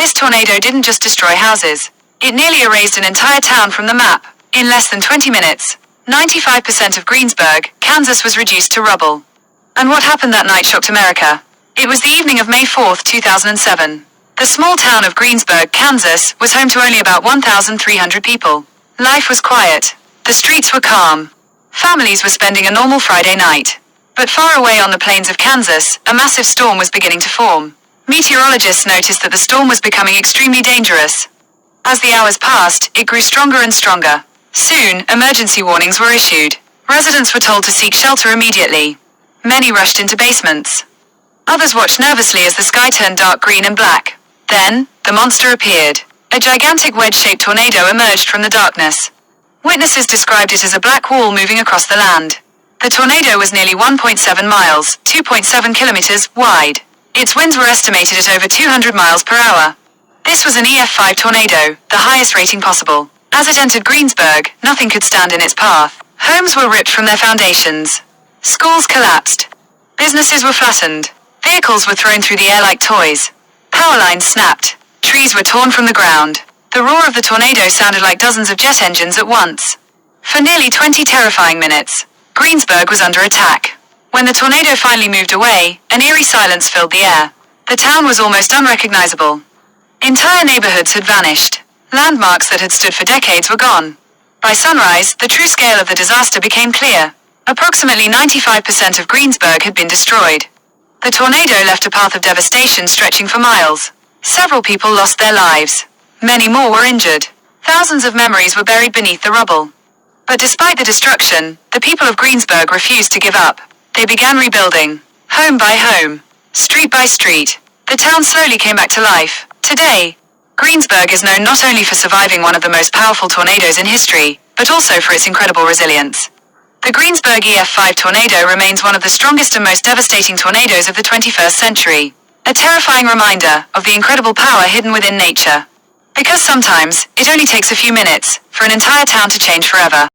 this tornado didn't just destroy houses. It nearly erased an entire town from the map. In less than 20 minutes, 95% of Greensburg, Kansas was reduced to rubble. And what happened that night shocked America. It was the evening of May 4, 2007. The small town of Greensburg, Kansas, was home to only about 1,300 people. Life was quiet. The streets were calm. Families were spending a normal Friday night. But far away on the plains of Kansas, a massive storm was beginning to form. Meteorologists noticed that the storm was becoming extremely dangerous. As the hours passed, it grew stronger and stronger. Soon, emergency warnings were issued. Residents were told to seek shelter immediately. Many rushed into basements. Others watched nervously as the sky turned dark green and black. Then, the monster appeared. A gigantic wedge-shaped tornado emerged from the darkness. Witnesses described it as a black wall moving across the land. The tornado was nearly 1.7 miles, 2.7 kilometers, wide. Its winds were estimated at over 200 miles per hour. This was an EF5 tornado, the highest rating possible. As it entered Greensburg, nothing could stand in its path. Homes were ripped from their foundations. Schools collapsed. Businesses were flattened. Vehicles were thrown through the air like toys. Power lines snapped. Trees were torn from the ground. The roar of the tornado sounded like dozens of jet engines at once. For nearly 20 terrifying minutes, Greensburg was under attack. When the tornado finally moved away, an eerie silence filled the air. The town was almost unrecognizable. Entire neighborhoods had vanished. Landmarks that had stood for decades were gone. By sunrise, the true scale of the disaster became clear. Approximately 95% of Greensburg had been destroyed. The tornado left a path of devastation stretching for miles. Several people lost their lives. Many more were injured. Thousands of memories were buried beneath the rubble. But despite the destruction, the people of Greensburg refused to give up. They began rebuilding. Home by home. Street by street. The town slowly came back to life. Today, Greensburg is known not only for surviving one of the most powerful tornadoes in history, but also for its incredible resilience. The Greensburg EF5 tornado remains one of the strongest and most devastating tornadoes of the 21st century. A terrifying reminder of the incredible power hidden within nature. Because sometimes, it only takes a few minutes for an entire town to change forever.